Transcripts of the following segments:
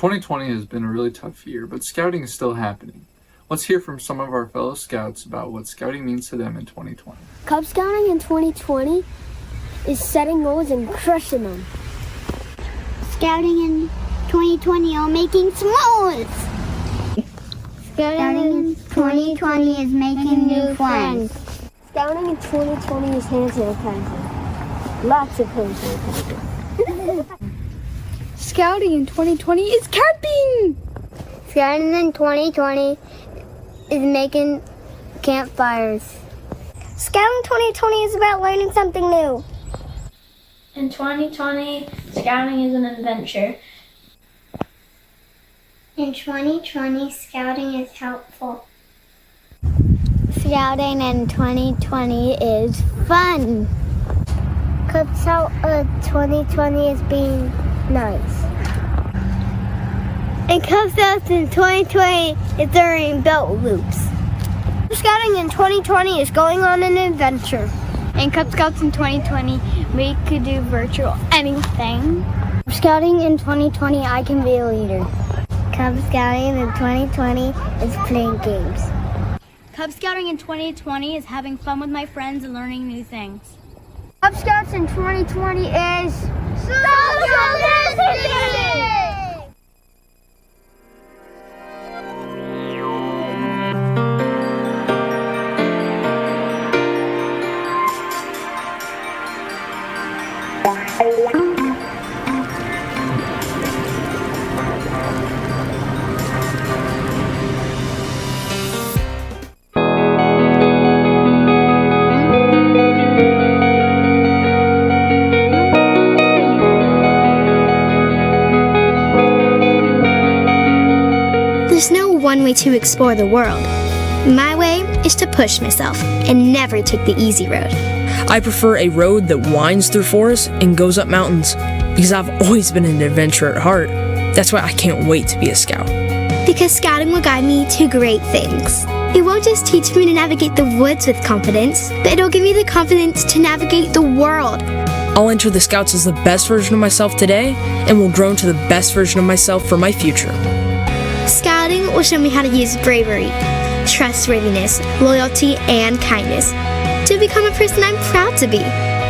2020 has been a really tough year, but scouting is still happening. Let's hear from some of our fellow scouts about what scouting means to them in 2020. Cub Scouting in 2020 is setting goals and crushing them. Scouting in 2020 are making s'mores. Scouting in 2020 is making new friends. Scouting in 2020 is hand sanitizer. Lots of hand sanitizer. Scouting in 2020 is camping. Scouting in 2020 is making campfires. Scouting 2020 is about learning something new. In 2020, scouting is an adventure. In 2020, scouting is helpful. Scouting in 2020 is fun. Cub Scout 2020 is being nice. And Cub Scouts in 2020 is doing belt loops. Scouting in 2020 is going on an adventure. In Cub Scouts in 2020, we could do virtual anything. Scouting in 2020, I can be a leader. Cub Scouting in 2020 is playing games. Cub Scouting in 2020 is having fun with my friends and learning new things. Cub Scouts in 2020 is social distancing! There's no one way to explore the world. My way is to push myself and never take the easy road. I prefer a road that winds through forests and goes up mountains because I've always been an adventurer at heart. That's why I can't wait to be a scout. Because scouting will guide me to great things. It won't just teach me to navigate the woods with confidence, but it'll give me the confidence to navigate the world. I'll enter the scouts as the best version of myself today and will grow into the best version of myself for my future. Scouting will show me how to use bravery, trustworthiness, loyalty, and kindness to become a person I'm proud to be.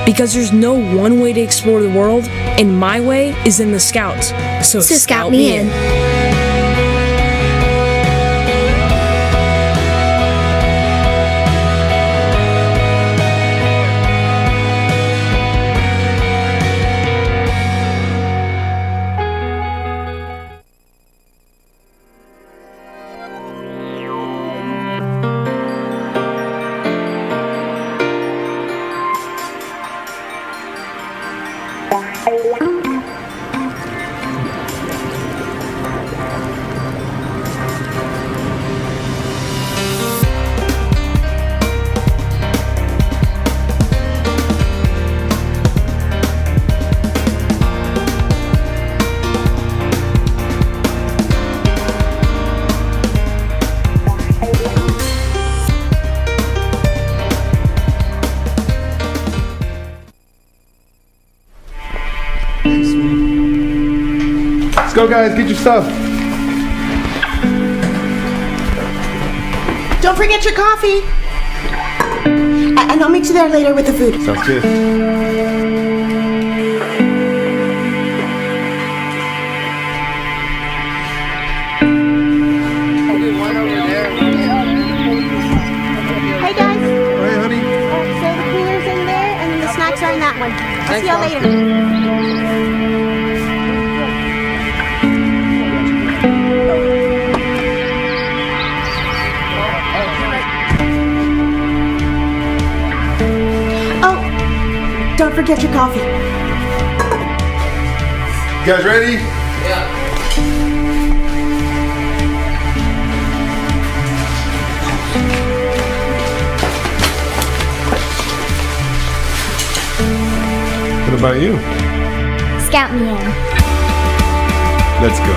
Because there's no one way to explore the world, and my way is in the scouts. So scout me in. Let's go, guys. Get your stuff. Don't forget your coffee. And I'll meet you there later with the food. Sounds good. Hey, guys. Hey, honey. So the cooler's in there, and the snacks are in that one. I'll see y'all later. Don't forget your coffee. You guys ready? What about you? Scout me in. Let's go.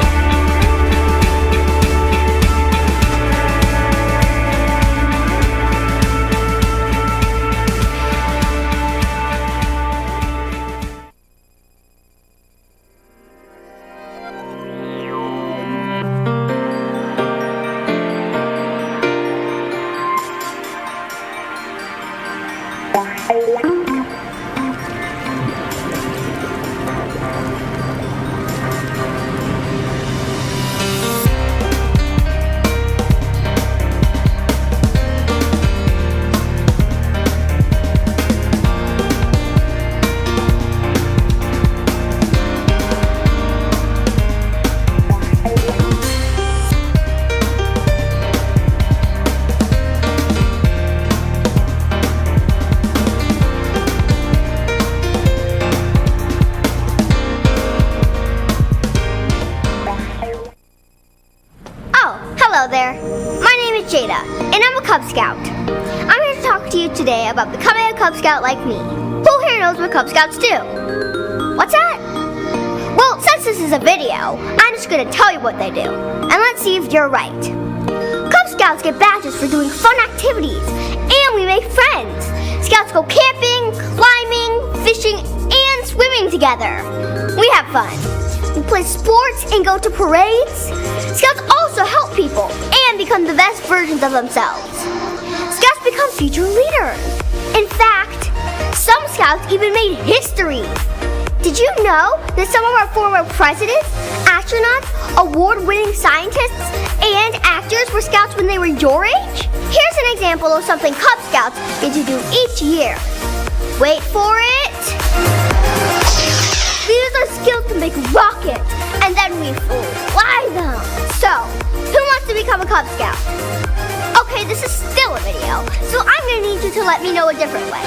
name's Jada, and I'm a Cub Scout. I'm here to talk to you today about becoming a Cub Scout like me. Who here knows what Cub Scouts do? What's that? Well, since this is a video, I'm just going to tell you what they do, and let's see if you're right. Cub Scouts get badges for doing fun activities, and we make friends. Scouts go camping, climbing, fishing, and swimming together. We have fun. We play sports and go to parades. Scouts also help people and become the best versions of themselves. Scouts become future leaders. In fact, some Scouts even made history. Did you know that some of our former presidents, astronauts, award-winning scientists, and actors were Scouts when they were your age? Here's an example of something Cub Scouts get to do each year. Wait for it. We use our skills to make rockets, and then we fly them. So, who wants to become a Cub Scout? Okay, this is still a video, so I'm going to need you to let me know a different way.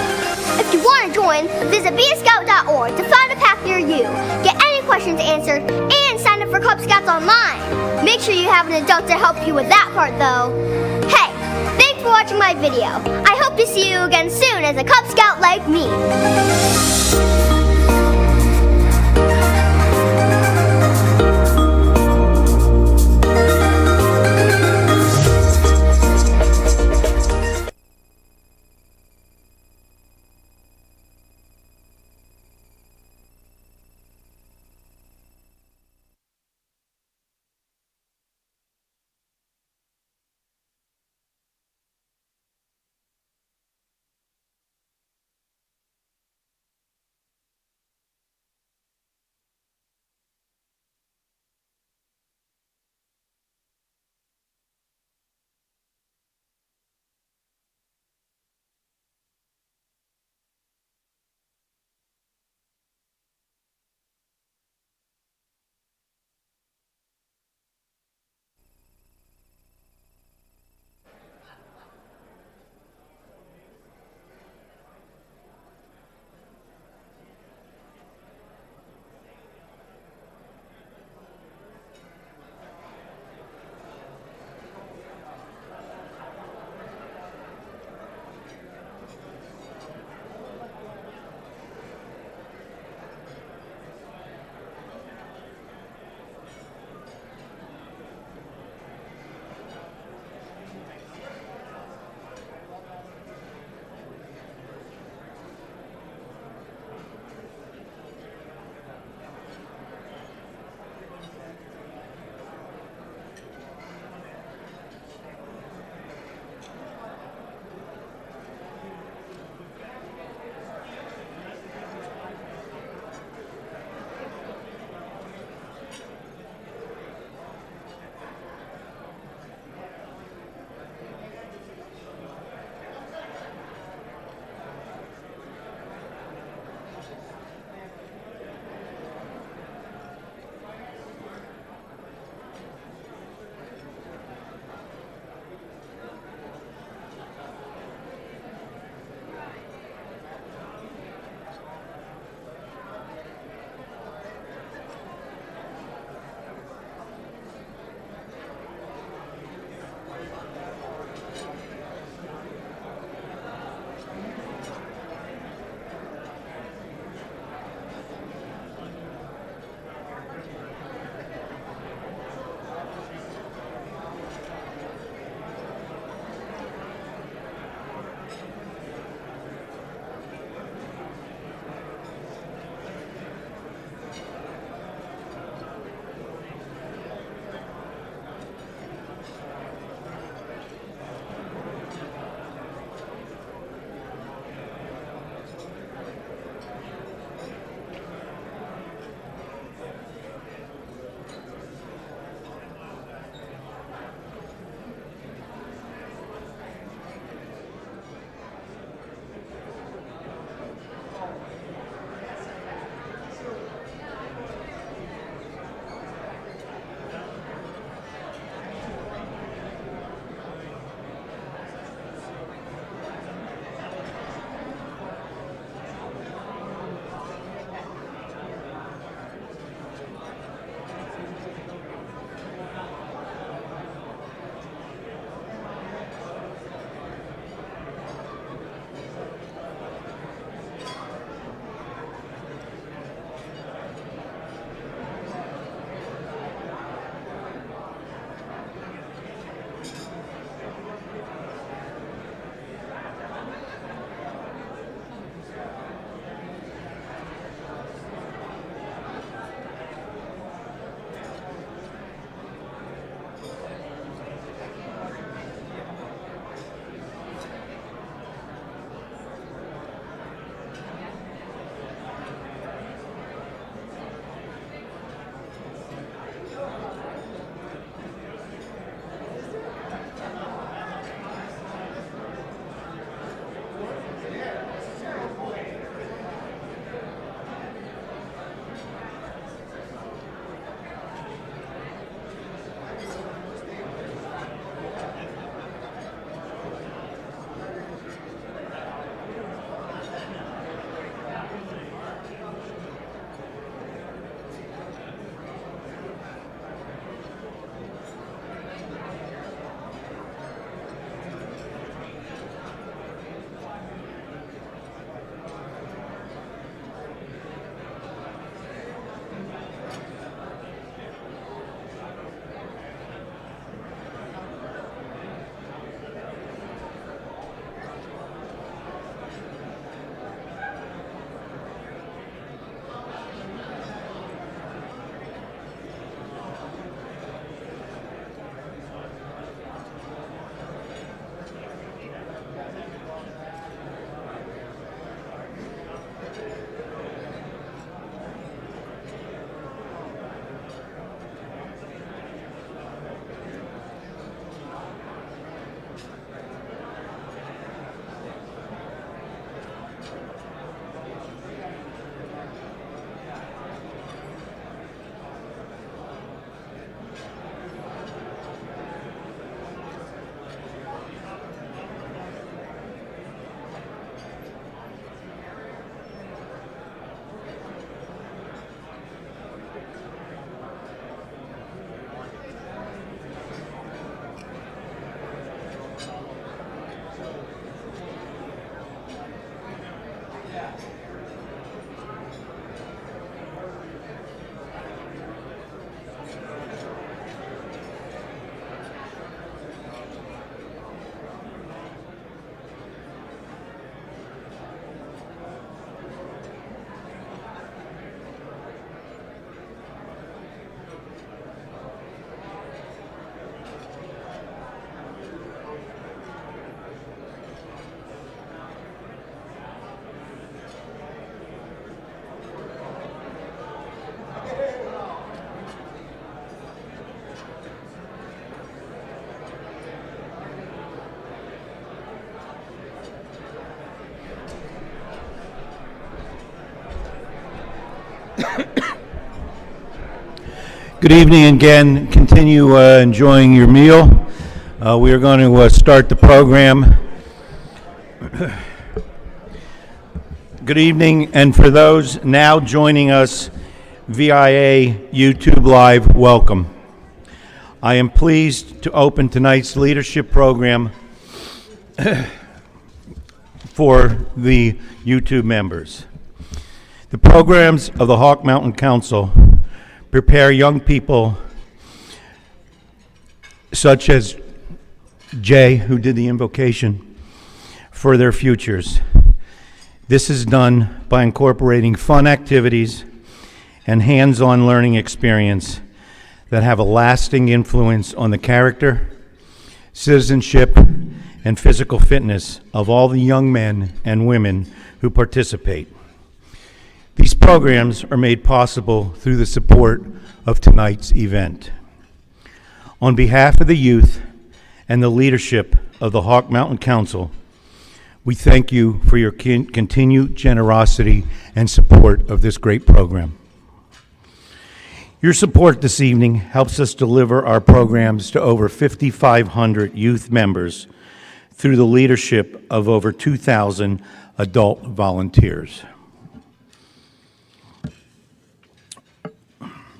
If you want to join, visit beascout.org to find a path near you, get any questions answered, and sign up for Cub Scouts online. Make sure you have an adult to help you with that part, though. Hey, thanks for watching my video. I hope to see you again soon as a Cub Scout like me. Good evening again. Continue enjoying your meal. We are going to start the program. Good evening, and for those now joining us via YouTube Live, welcome. I am pleased to open tonight's leadership program for the YouTube members. The programs of the Hawk Mountain Council prepare young people such as Jay, who did the invocation, for their futures. This is done by incorporating fun activities and hands-on learning experience that have a lasting influence on the character, citizenship, and physical fitness of all the young men and women who participate. These programs are made possible through the support of tonight's event. On behalf of the youth and the leadership of the Hawk Mountain Council, we thank you for your continued generosity and support of this great program. Your support this evening helps us deliver our programs to over 5,500 youth members through the leadership of over 2,000 adult volunteers.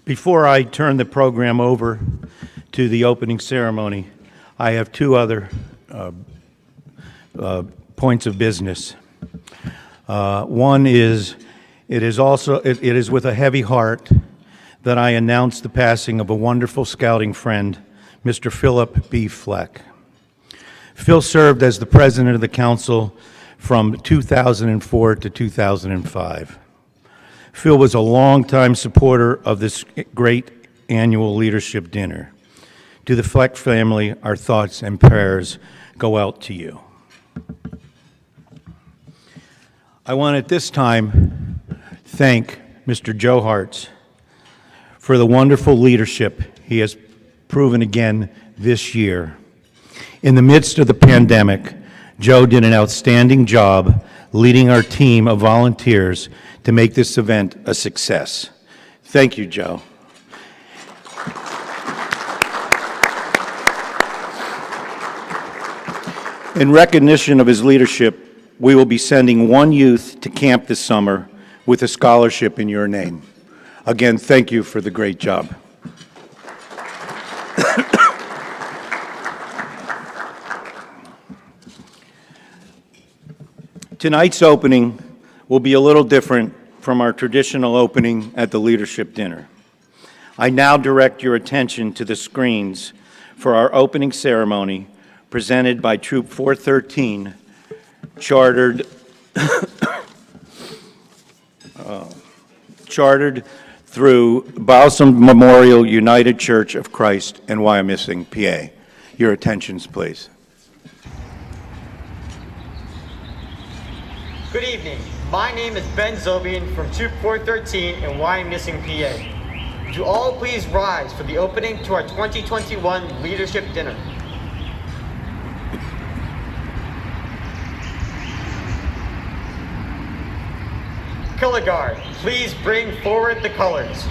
Before I turn the program over to the opening ceremony, I have two other points of business. One is, it is with a heavy heart that I announce the passing of a wonderful scouting friend, Mr. Philip B. Fleck. Phil served as the president of the council from 2004 to 2005. Phil was a longtime supporter of this great annual leadership dinner. To the Fleck family, our thoughts and prayers go out to you. I want at this time thank Mr. Joe Hartz for the wonderful leadership he has proven again this year. In the midst of the pandemic, Joe did an outstanding job leading our team of volunteers to make this event a success. Thank you, Joe. In recognition of his leadership, we will be sending one youth to camp this summer with a scholarship in your name. Again, thank you for the great job. Tonight's opening will be a little different from our traditional opening at the leadership dinner. I now direct your attention to the screens for our opening ceremony presented by Troop 413, chartered through Balsam Memorial United Church of Christ in Wyomissing, PA. Your attentions, please. Good evening. My name is Ben Zobian from Troop 413 in Wyomissing, PA. Would you all please rise for the opening to our 2021 Leadership Dinner? Color Guard, please bring forward the colors.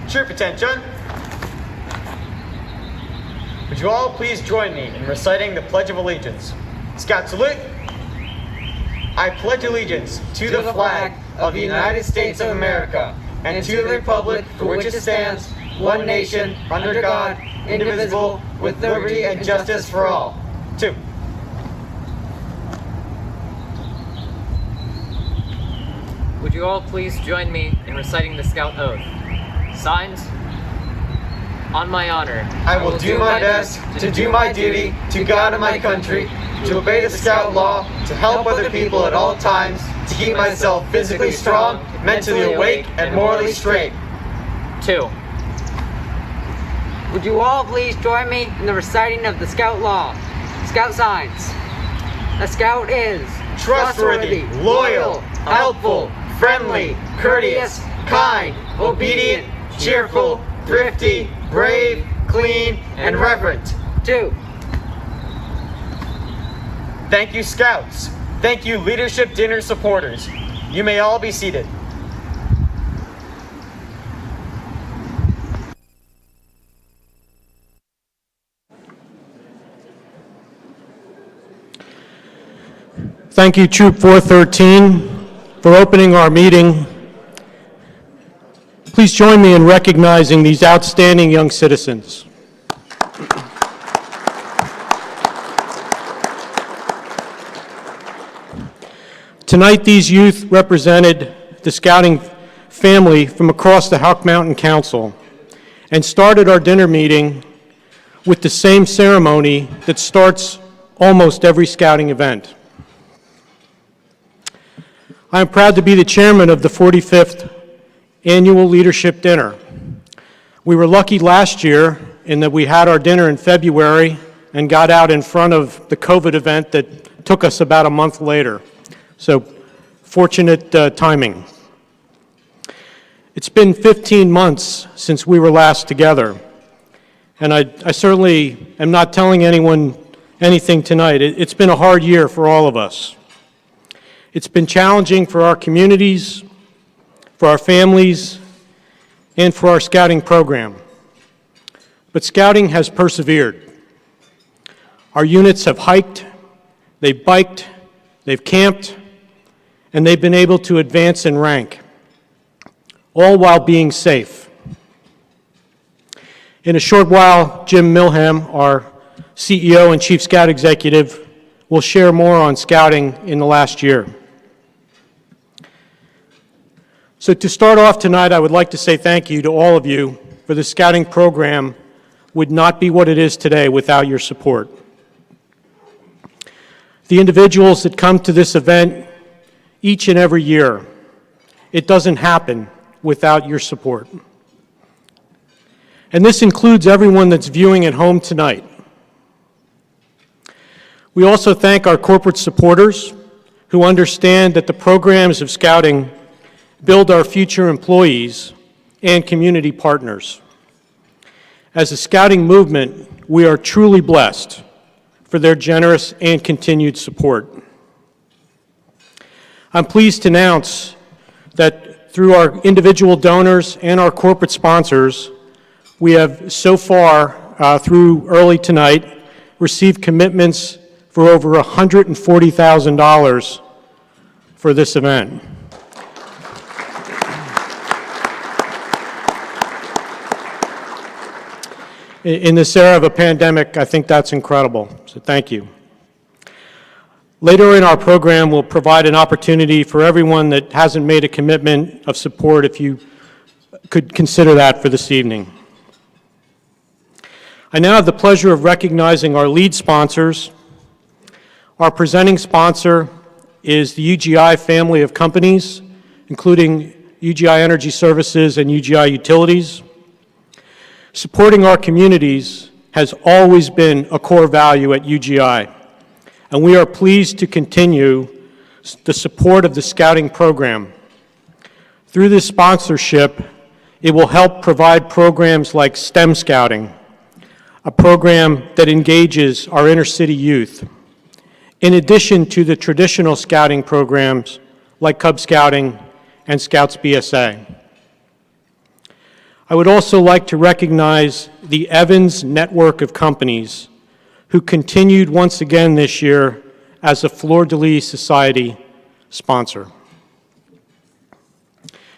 Troop attention. Would you all please join me in reciting the Pledge of Allegiance? Scout salute. I pledge allegiance to the flag of the United States of America and to the republic for which it stands, one nation, under God, indivisible, with liberty and justice for all. 2. Would you all please join me in reciting the Scout Oath? Signed, on my honor, I will do my best to do my duty to God and my country, to obey the Scout law, to help other people at all times, to keep myself physically strong, mentally awake, and morally straight. 2. Would you all please join me in the reciting of the Scout law? Scout signs. A Scout is trustworthy, loyal, helpful, friendly, courteous, kind, obedient, cheerful, thrifty, brave, clean, and reverent. 2. Thank you, Scouts. Thank you, Leadership Dinner supporters. You may all be seated. Thank you, Troop 413, for opening our meeting. Please join me in recognizing these outstanding young citizens. Tonight, these youth represented the Scouting family from across the Hawk Mountain Council and started our dinner meeting with the same ceremony that starts almost every Scouting event. I am proud to be the chairman of the 45th Annual Leadership Dinner. We were lucky last year in that we had our dinner in February and got out in front of the COVID event that took us about a month later. So, fortunate timing. It's been 15 months since we were last together, and I certainly am not telling anyone anything tonight. It's been a hard year for all of us. It's been challenging for our communities, for our families, and for our Scouting program. But Scouting has persevered. Our units have hiked, they've biked, they've camped, and they've been able to advance in rank, all while being safe. In a short while, Jim Milham, our CEO and Chief Scout Executive, will share more on Scouting in the last year. So to start off tonight, I would like to say thank you to all of you, for the Scouting program would not be what it is today without your support. The individuals that come to this event each and every year, it doesn't happen without your support. And this includes everyone that's viewing at home tonight. We also thank our corporate supporters who understand that the programs of Scouting build our future employees and community partners. As a Scouting movement, we are truly blessed for their generous and continued support. I'm pleased to announce that through our individual donors and our corporate sponsors, we have so far, through early tonight, received commitments for over $140,000 for this event. In this era of a pandemic, I think that's incredible, so thank you. Later in our program, we'll provide an opportunity for everyone that hasn't made a commitment of support, if you could consider that for this evening. I now have the pleasure of recognizing our lead sponsors. Our presenting sponsor is the UGI family of companies, including UGI Energy Services and UGI Utilities. Supporting our communities has always been a core value at UGI, and we are pleased to continue the support of the Scouting program. Through this sponsorship, it will help provide programs like STEM Scouting, a program that engages our inner city youth, in addition to the traditional Scouting programs like Cub Scouting and Scouts BSA. I would also like to recognize the Evans network of companies who continued once again this year as a Fleur de Lis Society sponsor.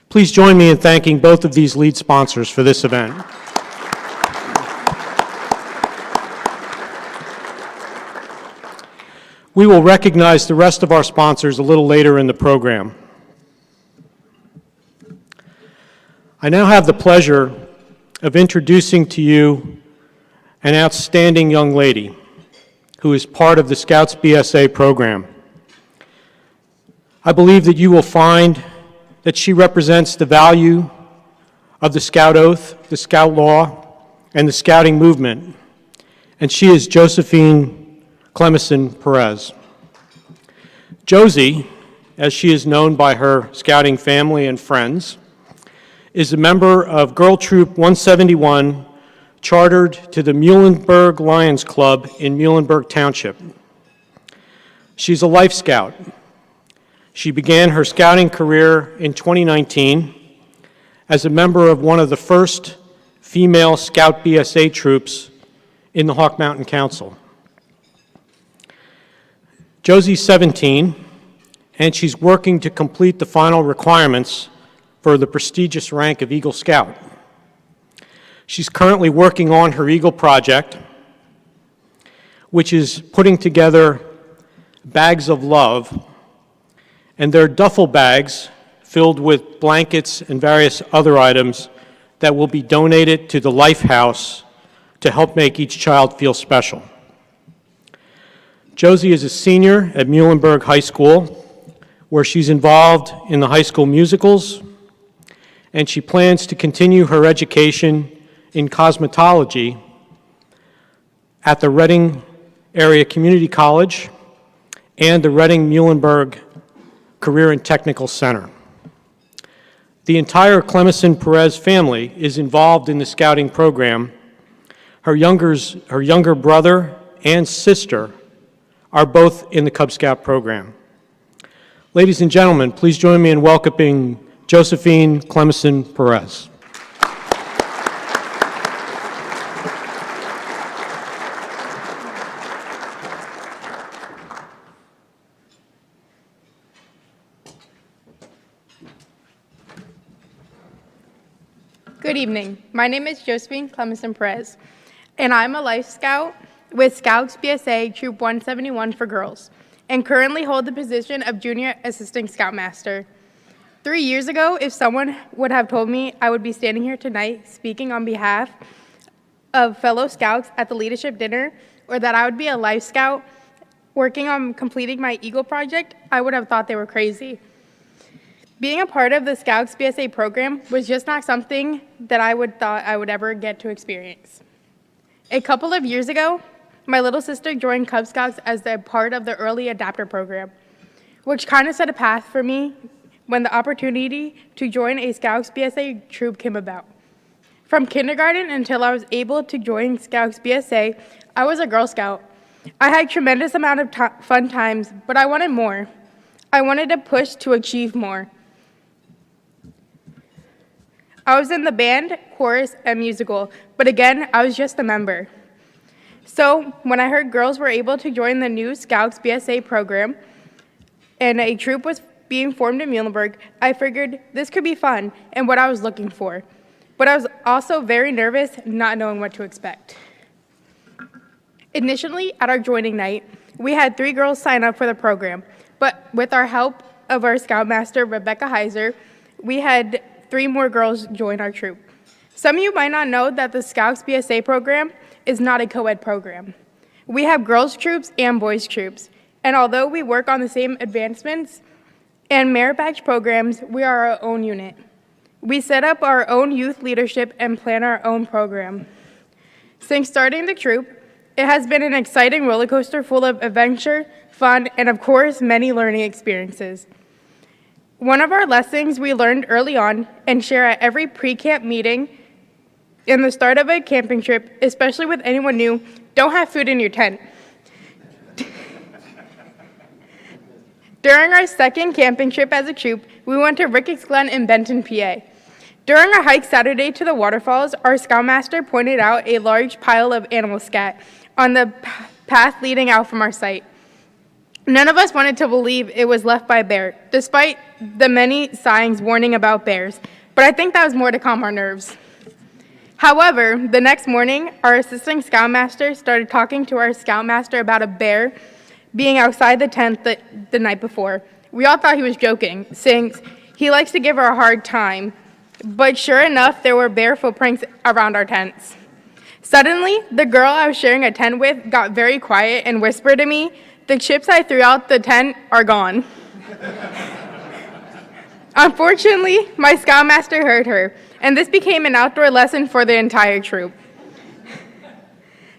Please join me in thanking both of these lead sponsors for this event. We will recognize the rest of our sponsors a little later in the program. I now have the pleasure of introducing to you an outstanding young lady who is part of the Scouts BSA program. I believe that you will find that she represents the value of the Scout Oath, the Scout Law, and the Scouting movement, and she is Josephine Clemison Perez. Josie, as she is known by her Scouting family and friends, is a member of Girl Troop 171, chartered to the Muhlenberg Lions Club in Muhlenberg Township. She's a Life Scout. She began her scouting career in 2019 as a member of one of the first female Scout BSA troops in the Hawk Mountain Council. Josie's 17, and she's working to complete the final requirements for the prestigious rank of Eagle Scout. She's currently working on her Eagle project, which is putting together bags of love, and they're duffel bags filled with blankets and various other items that will be donated to the Life House to help make each child feel special. Josie is a senior at Muhlenberg High School, where she's involved in the high school musicals, and she plans to continue her education in cosmetology at the Reading Area Community College and the Reading Muhlenberg Career and Technical Center. The entire Clemison Perez family is involved in the scouting program. Her younger brother and sister are both in the Cub Scout program. Ladies and gentlemen, please join me in welcoming Josephine Clemison Perez. Good evening. My name is Josephine Clemison Perez, and I'm a Life Scout with Scouts BSA Troop 171 for girls, and currently hold the position of Junior Assistant Scoutmaster. 3 years ago, if someone would have told me I would be standing here tonight speaking on behalf of fellow Scouts at the leadership dinner, or that I would be a Life Scout working on completing my Eagle project, I would have thought they were crazy. Being a part of the Scouts BSA program was just not something that I thought I would ever get to experience. A couple of years ago, my little sister joined Cub Scouts as a part of the early adapter program, which kind of set a path for me when the opportunity to join a Scouts BSA troop came about. From kindergarten until I was able to join Scouts BSA, I was a Girl Scout. I had a tremendous amount of fun times, but I wanted more. I wanted to push to achieve more. I was in the band, chorus, and musical, but again, I was just a member. So when I heard girls were able to join the new Scouts BSA program and a troop was being formed in Muhlenberg, I figured this could be fun and what I was looking for. But I was also very nervous, not knowing what to expect. Initially, at our joining night, we had 3 girls sign up for the program, but with our help of our Scoutmaster, Rebecca Heiser, we had 3 more girls join our troop. Some of you might not know that the Scouts BSA program is not a co-ed program. We have girls troops and boys troops, and although we work on the same advancements and merit badge programs, we are our own unit. We set up our own youth leadership and plan our own program. Since starting the troop, it has been an exciting roller coaster full of adventure, fun, and of course, many learning experiences. One of our lessons we learned early on and share at every pre-camp meeting in the start of a camping trip, especially with anyone new, don't have food in your tent. During our second camping trip as a troop, we went to Ricketts Glen in Benton, PA. During our hike Saturday to the waterfalls, our Scoutmaster pointed out a large pile of animal scat on the path leading out from our site. None of us wanted to believe it was left by a bear, despite the many signs warning about bears, but I think that was more to calm our nerves. However, the next morning, our assistant Scoutmaster started talking to our Scoutmaster about a bear being outside the tent the night before. We all thought he was joking, saying he likes to give her a hard time, but sure enough, there were bear footprints around our tents. Suddenly, the girl I was sharing a tent with got very quiet and whispered to me, "The chips I threw out the tent are gone." Unfortunately, my Scoutmaster heard her, and this became an outdoor lesson for the entire troop.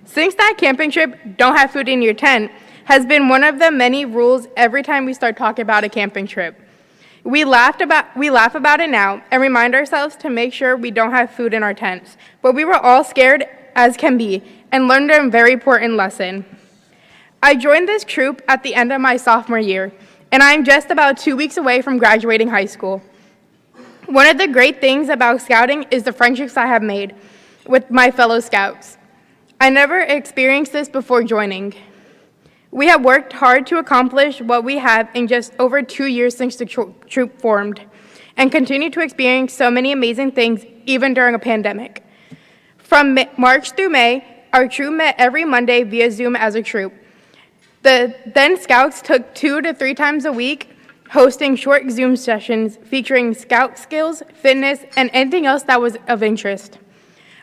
Since that camping trip, don't have food in your tent, has been one of the many rules every time we start talking about a camping trip. We laugh about it now and remind ourselves to make sure we don't have food in our tents, but we were all scared as can be and learned a very important lesson. I joined this troop at the end of my sophomore year, and I'm just about 2 weeks away from graduating high school. One of the great things about scouting is the friendships I have made with my fellow scouts. I never experienced this before joining. We have worked hard to accomplish what we have in just over 2 years since the troop formed, and continue to experience so many amazing things even during a pandemic. From March through May, our troop met every Monday via Zoom as a troop. The then scouts took 2 to 3 times a week, hosting short Zoom sessions featuring scout skills, fitness, and anything else that was of interest.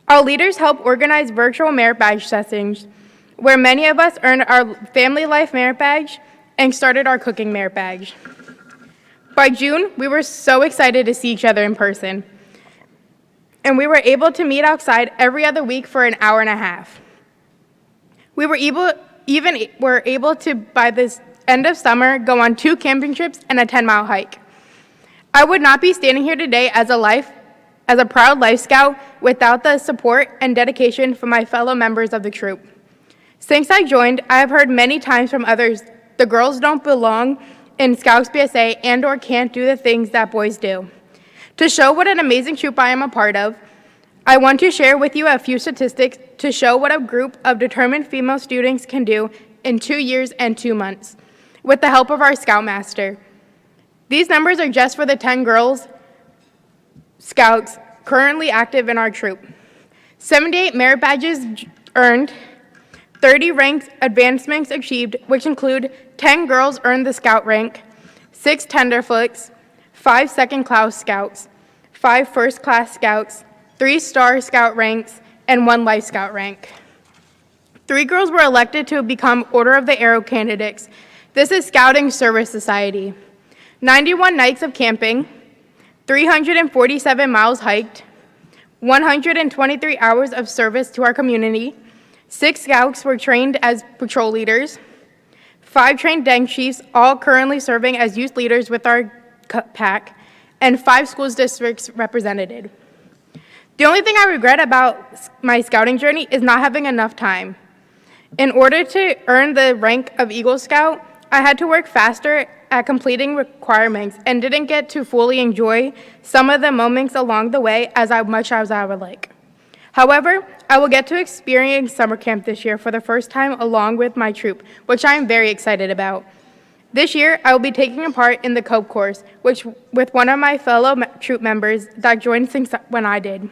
Our leaders helped organize virtual merit badge sessions, where many of us earned our family life merit badge and started our cooking merit badge. By June, we were so excited to see each other in person, and we were able to meet outside every other week for an hour and a half. We were able to, by this end of summer, go on 2 camping trips and a 10-mile hike. I would not be standing here today as a proud Life Scout without the support and dedication from my fellow members of the troop. Since I joined, I have heard many times from others, the girls don't belong in Scouts BSA and or can't do the things that boys do. To show what an amazing troop I am a part of, I want to share with you a few statistics to show what a group of determined female students can do in 2 years and 2 months, with the help of our Scoutmaster. These numbers are just for the 10 girls Scouts currently active in our troop. 78 merit badges earned, 30 ranks advancements achieved, which include 10 girls earned the Scout rank, 6 Tenderfoots, 5 second-class Scouts, 5 first-class Scouts, 3 Star Scout ranks, and 1 Life Scout rank. 3 girls were elected to become Order of the Arrow candidates. This is Scouting Service Society. 91 nights of camping, 347 miles hiked, 123 hours of service to our community, 6 scouts were trained as patrol leaders, 5 trained den chiefs, all currently serving as youth leaders with our pack, and 5 school districts represented. The only thing I regret about my scouting journey is not having enough time. In order to earn the rank of Eagle Scout, I had to work faster at completing requirements and didn't get to fully enjoy some of the moments along the way as much as I would like. However, I will get to experience summer camp this year for the first time along with my troop, which I am very excited about. This year, I will be taking a part in the COPE course, which with one of my fellow troop members that joined since when I did.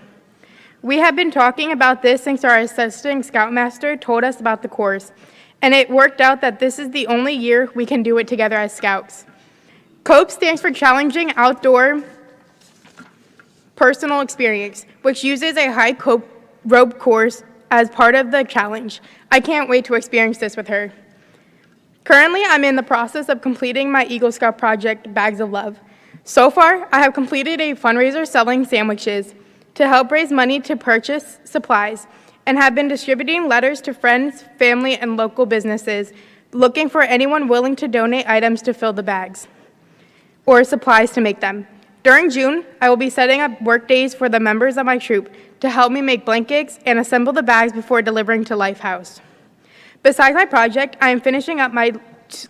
We have been talking about this since our assistant scoutmaster told us about the course, and it worked out that this is the only year we can do it together as scouts. COPE stands for Challenging Outdoor Personal Experience, which uses a high rope course as part of the challenge. I can't wait to experience this with her. Currently, I'm in the process of completing my Eagle Scout project, Bags of Love. So far, I have completed a fundraiser selling sandwiches to help raise money to purchase supplies, and have been distributing letters to friends, family, and local businesses looking for anyone willing to donate items to fill the bags or supplies to make them. During June, I will be setting up work days for the members of my troop to help me make blankets and assemble the bags before delivering to Lifehouse. Besides my project, I am finishing up my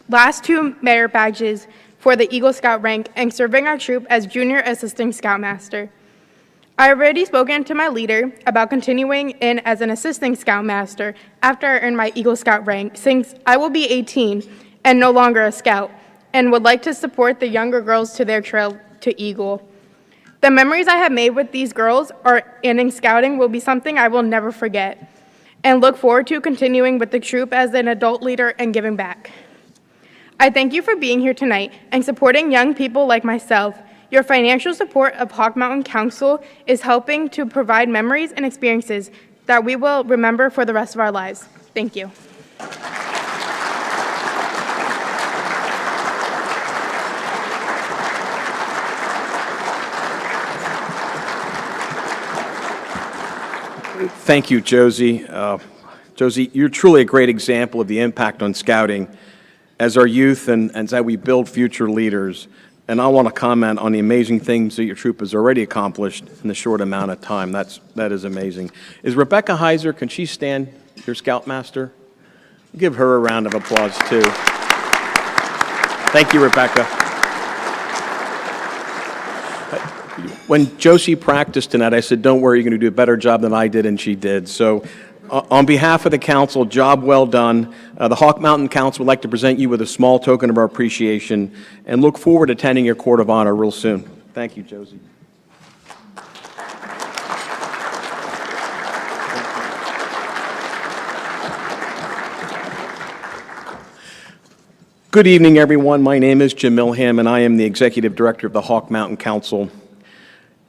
last 2 merit badges for the Eagle Scout rank and serving our troop as Junior Assistant Scoutmaster. I have already spoken to my leader about continuing in as an Assistant Scoutmaster after I earn my Eagle Scout rank, since I will be 18 and no longer a Scout, and would like to support the younger girls to their trail to Eagle. The memories I have made with these girls and in scouting will be something I will never forget, and look forward to continuing with the troop as an adult leader and giving back. I thank you for being here tonight and supporting young people like myself. Your financial support of Hawk Mountain Council is helping to provide memories and experiences that we will remember for the rest of our lives. Thank you. Thank you, Josie. Josie, you're truly a great example of the impact on scouting as our youth and as we build future leaders. And I want to comment on the amazing things that your troop has already accomplished in the short amount of time. That is amazing. Is Rebecca Heiser, can she stand, your Scoutmaster? Give her a round of applause, too. Thank you, Rebecca. When Josie practiced tonight, I said, don't worry, you're going to do a better job than I did, and she did. So on behalf of the council, job well done. The Hawk Mountain Council would like to present you with a small token of our appreciation and look forward to attending your Court of Honor real soon. Thank you, Josie. Good evening, everyone. My name is Jim Milham, and I am the Executive Director of the Hawk Mountain Council.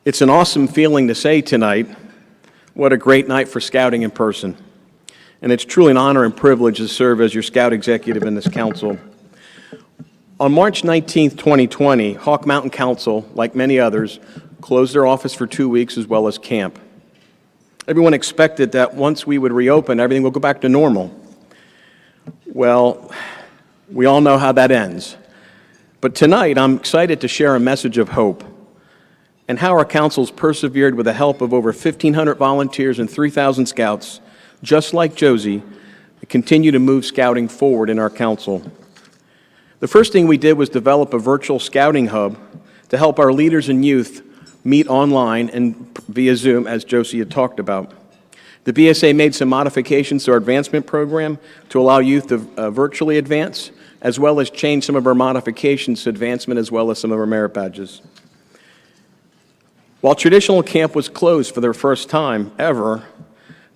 It's an awesome feeling to say tonight, what a great night for scouting in person. And it's truly an honor and privilege to serve as your scout executive in this council. On March 19th, 2020, Hawk Mountain Council, like many others, closed their office for 2 weeks as well as camp. Everyone expected that once we would reopen, everything would go back to normal. Well, we all know how that ends. But tonight, I'm excited to share a message of hope and how our councils persevered with the help of over 1,500 volunteers and 3,000 scouts, just like Josie, to continue to move scouting forward in our council. The first thing we did was develop a virtual scouting hub to help our leaders and youth meet online and via Zoom, as Josie had talked about. The BSA made some modifications to our advancement program to allow youth to virtually advance, as well as change some of our modifications to advancement, as well as some of our merit badges. While traditional camp was closed for their first time ever,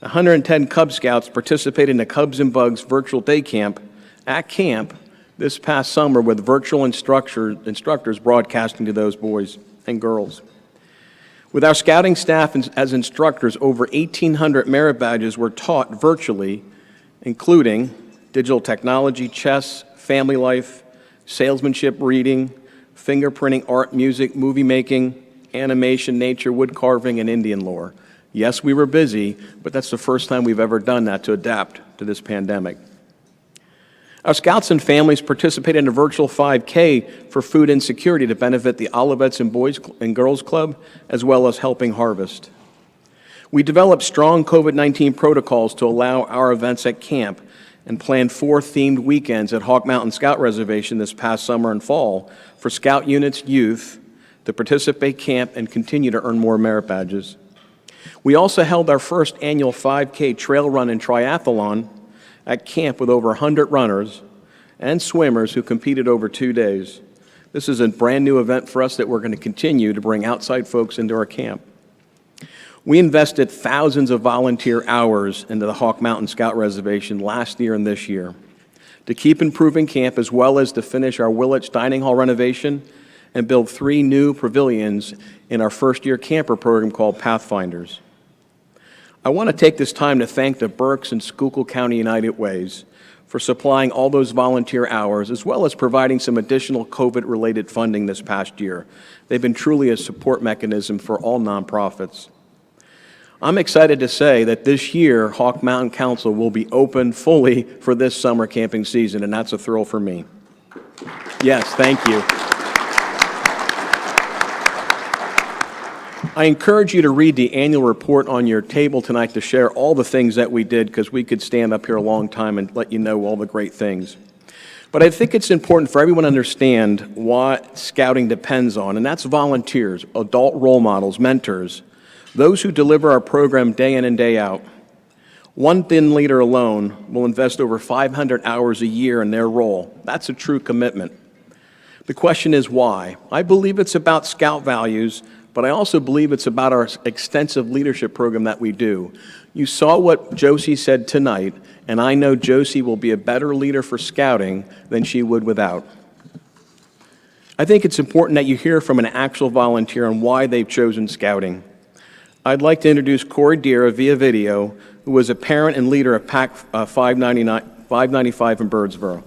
110 Cub Scouts participated in the Cubs and Bugs virtual day camp at camp this past summer with virtual instructors broadcasting to those boys and girls. With our scouting staff as instructors, over 1,800 merit badges were taught virtually, including digital technology, chess, family life, salesmanship, reading, fingerprinting, art, music, movie making, animation, nature, wood carving, and Indian lore. Yes, we were busy, but that's the first time we've ever done that to adapt to this pandemic. Our scouts and families participated in a virtual 5K for food insecurity to benefit the Olivets and Boys and Girls Club, as well as Helping Harvest. We developed strong COVID-19 protocols to allow our events at camp and planned 4 themed weekends at Hawk Mountain Scout Reservation this past summer and fall for Scout units, youth, to participate camp and continue to earn more merit badges. We also held our first annual 5K trail run and triathlon at camp with over 100 runners and swimmers who competed over 2 days. This is a brand new event for us that we're going to continue to bring outside folks into our camp. We invested thousands of volunteer hours into the Hawk Mountain Scout Reservation last year and this year to keep improving camp, as well as to finish our Willits Dining Hall renovation and build 3 new pavilions in our first-year camper program called Pathfinders. I want to take this time to thank the Berks and Schuylkill County United Ways for supplying all those volunteer hours, as well as providing some additional COVID-related funding this past year. They've been truly a support mechanism for all nonprofits. I'm excited to say that this year, Hawk Mountain Council will be open fully for this summer camping season, and that's a thrill for me. Yes, thank you. I encourage you to read the annual report on your table tonight to share all the things that we did, because we could stand up here a long time and let you know all the great things. But I think it's important for everyone to understand what scouting depends on, and that's volunteers, adult role models, mentors, those who deliver our program day in and day out. One thin leader alone will invest over 500 hours a year in their role. That's a true commitment. The question is why? I believe it's about scout values, but I also believe it's about our extensive leadership program that we do. You saw what Josie said tonight, and I know Josie will be a better leader for scouting than she would without. I think it's important that you hear from an actual volunteer on why they've chosen scouting. I'd like to introduce Corey Deere via video, who was a parent and leader of PAC 595 in Birdsboro.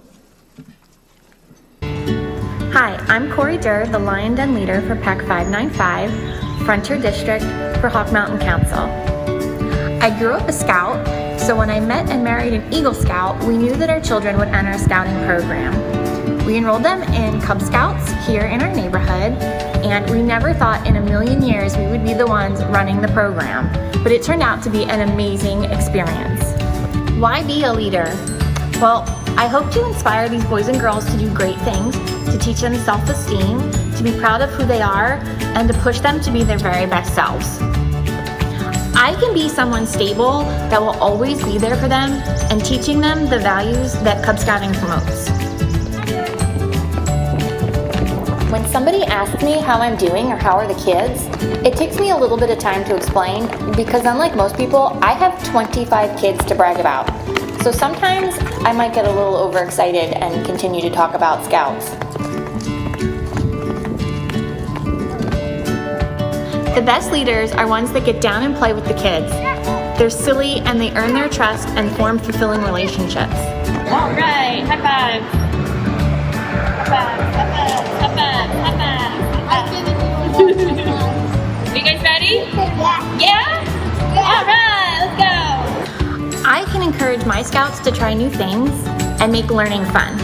Hi, I'm Corey Durr, the Lion Den leader for PAC 595, Frontier District for Hawk Mountain Council. I grew up a scout, so when I met and married an Eagle Scout, we knew that our children would enter a scouting program. We enrolled them in Cub Scouts here in our neighborhood, and we never thought in a million years we would be the ones running the program, but it turned out to be an amazing experience. Why be a leader? Well, I hope to inspire these boys and girls to do great things, to teach them self-esteem, to be proud of who they are, and to push them to be their very best selves. I can be someone stable that will always be there for them and teaching them the values that Cub Scouting promotes. When somebody asks me how I'm doing or how are the kids, it takes me a little bit of time to explain because unlike most people, I have 25 kids to brag about. So sometimes I might get a little overexcited and continue to talk about Scouts. The best leaders are ones that get down and play with the kids. They're silly and they earn their trust and form fulfilling relationships. All right, high five. High five, high five, high five, high five, high five. You guys ready? Yeah? All right, let's go. I can encourage my Scouts to try new things and make learning fun.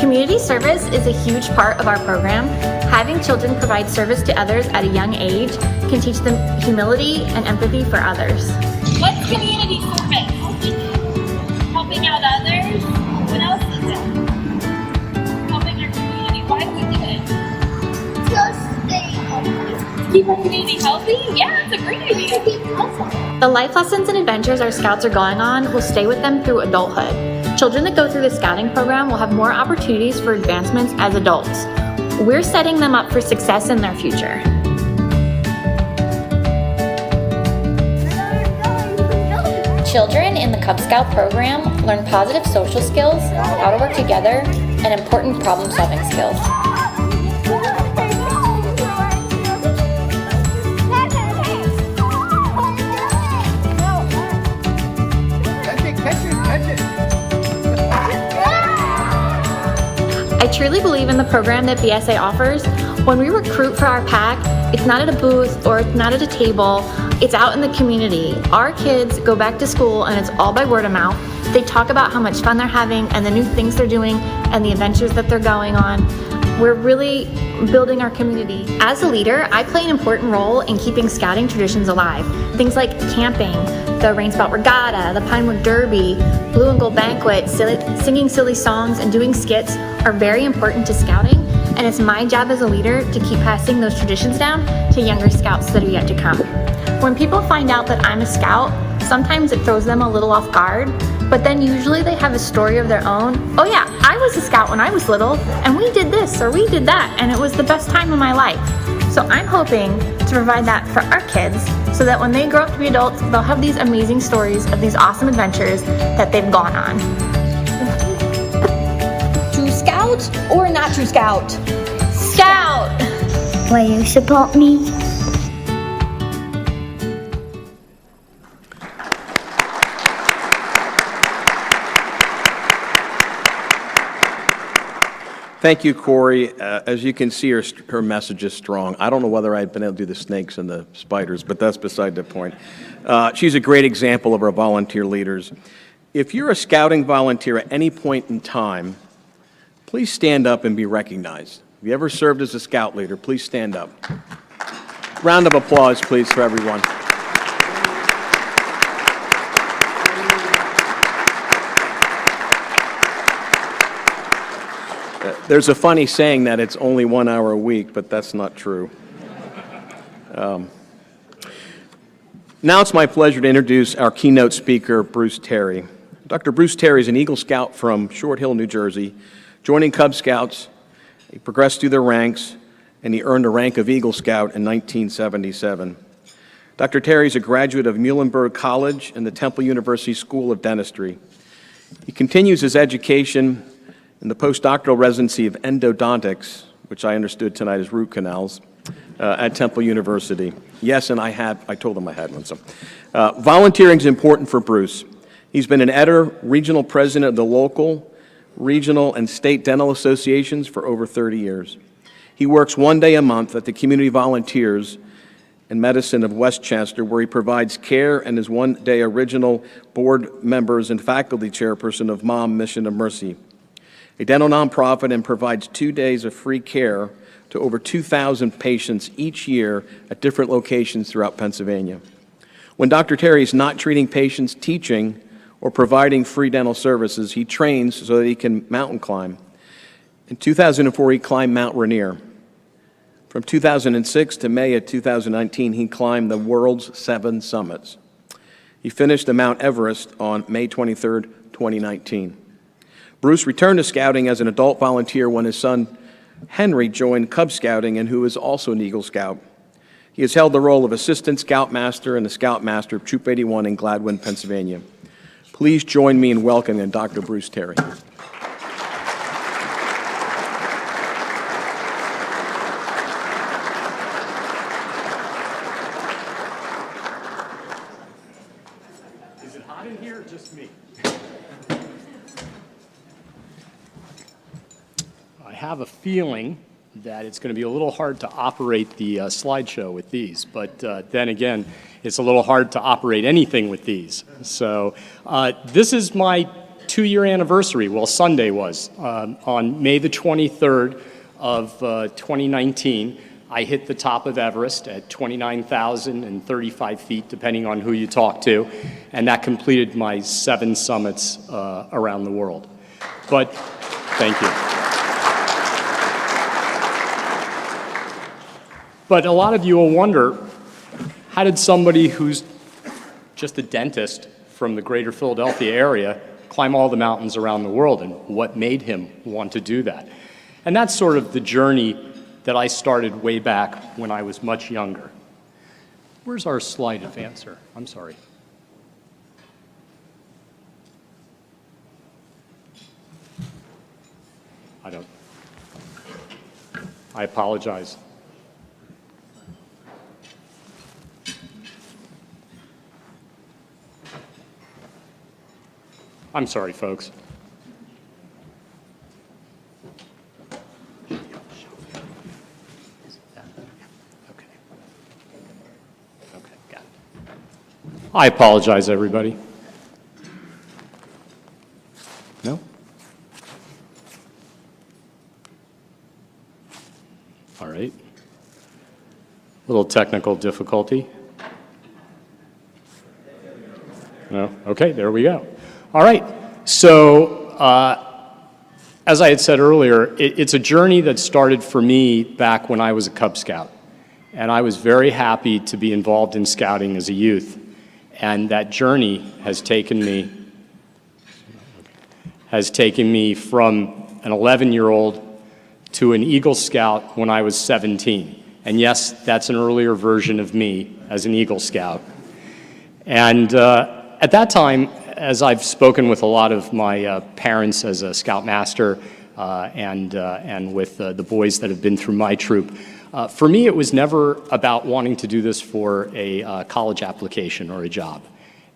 Community service is a huge part of our program. Having children provide service to others at a young age can teach them humility and empathy for others. What's community service? Helping out others? What else is it? Helping our community. Why do we do it? To stay healthy. Keep our community healthy? Yeah, it's a great idea. The life lessons and adventures our Scouts are going on will stay with them through adulthood. Children that go through the Scouting program will have more opportunities for advancements as adults. We're setting them up for success in their future. Children in the Cub Scout program learn positive social skills, how to work together, and important problem-solving skills. I truly believe in the program that BSA offers. When we recruit for our pack, it's not at a booth or it's not at a table, it's out in the community. Our kids go back to school and it's all by word of mouth. They talk about how much fun they're having and the new things they're doing and the adventures that they're going on. We're really building our community. As a leader, I play an important role in keeping Scouting traditions alive. Things like camping, the Rain Spout Regatta, the Pinewood Derby, Blue and Gold Banquet, singing silly songs and doing skits are very important to Scouting, and it's my job as a leader to keep passing those traditions down to younger Scouts that are yet to come. When people find out that I'm a Scout, sometimes it throws them a little off guard, but then usually they have a story of their own. Oh yeah, I was a Scout when I was little, and we did this or we did that, and it was the best time of my life. So I'm hoping to provide that for our kids so that when they grow up to be adults, they'll have these amazing stories of these awesome adventures that they've gone on. True Scout or not True Scout? Scout! Will you support me? Thank you, Corey. As you can see, her message is strong. I don't know whether I'd been able to do the snakes and the spiders, but that's beside the point. She's a great example of our volunteer leaders. If you're a Scouting volunteer at any point in time, please stand up and be recognized. If you ever served as a Scout leader, please stand up. Round of applause, please, for everyone. There's a funny saying that it's only 1 hour a week, but that's not true. Now it's my pleasure to introduce our keynote speaker, Bruce Terry. Dr. Bruce Terry is an Eagle Scout from Short Hill, New Jersey. Joining Cub Scouts, he progressed through the ranks, and he earned the rank of Eagle Scout in 1977. Dr. Terry is a graduate of Muhlenberg College and the Temple University School of Dentistry. He continues his education in the postdoctoral residency of endodontics, which I understood tonight is root canals, at Temple University. Yes, and I told him I had one. So, volunteering is important for Bruce. He's been an editor, regional president of the local, regional, and state dental associations for over 30 years. He works 1 day a month at the Community Volunteers in Medicine of Westchester, where he provides care and is 1 day original board members and faculty chairperson of Mom Mission of Mercy, a dental nonprofit, and provides 2 days of free care to over 2,000 patients each year at different locations throughout Pennsylvania. When Dr. Terry is not treating patients, teaching, or providing free dental services, he trains so that he can mountain climb. In 2004, he climbed Mount Rainier. From 2006 to May of 2019, he climbed the world's 7 summits. He finished the Mount Everest on May 23, 2019. Bruce returned to scouting as an adult volunteer when his son Henry joined Cub Scouting, and who is also an Eagle Scout. He has held the role of Assistant Scoutmaster and the Scoutmaster of Troop 81 in Gladwin, Pennsylvania. Please join me in welcoming Dr. Bruce Terry. Is it hot in here or just me? I have a feeling that it's going to be a little hard to operate the slideshow with these, but then again, it's a little hard to operate anything with these. So this is my 2-year anniversary. Well, Sunday was. On May the 23rd of 2019, I hit the top of Everest at 29,035 feet, depending on who you talk to, and that completed my 7 summits around the world. But thank you. But a lot of you will wonder, how did somebody who's just a dentist from the greater Philadelphia area climb all the mountains around the world, and what made him want to do that? And that's sort of the journey that I started way back when I was much younger. Where's our slide advancer? I'm sorry. I apologize. I'm sorry, folks. I apologize, everybody. No? All right. Little technical difficulty. No? Okay, there we go. All right. So, as I had said earlier, it's a journey that started for me back when I was a Cub Scout. And I was very happy to be involved in scouting as a youth. And that journey has taken me from an 11-year-old to an Eagle Scout when I was 17. And yes, that's an earlier version of me as an Eagle Scout. And at that time, as I've spoken with a lot of my parents as a Scoutmaster and with the boys that have been through my troop, for me, it was never about wanting to do this for a college application or a job.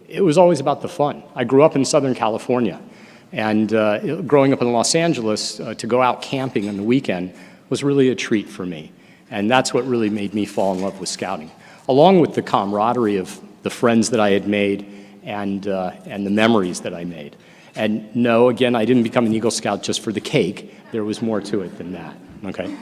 It was always about the fun. I grew up in Southern California, and growing up in Los Angeles, to go out camping on the weekend was really a treat for me. And that's what really made me fall in love with scouting, along with the camaraderie of the friends that I had made and the memories that I made. And no, again, I didn't become an Eagle Scout just for the cake. There was more to it than that, okay?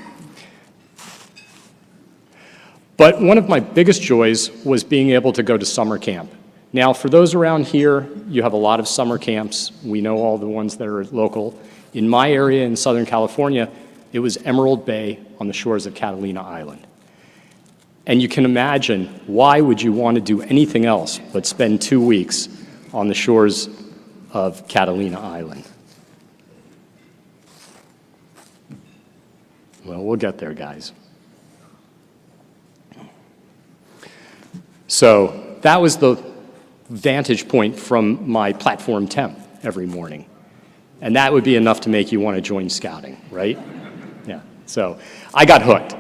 But one of my biggest joys was being able to go to summer camp. Now, for those around here, you have a lot of summer camps. We know all the ones that are local. In my area in Southern California, it was Emerald Bay on the shores of Catalina Island. And you can imagine, why would you want to do anything else but spend 2 weeks on the shores of Catalina Island? Well, we'll get there, guys. So that was the vantage point from my platform tent every morning. And that would be enough to make you want to join scouting, right? Yeah, so I got hooked.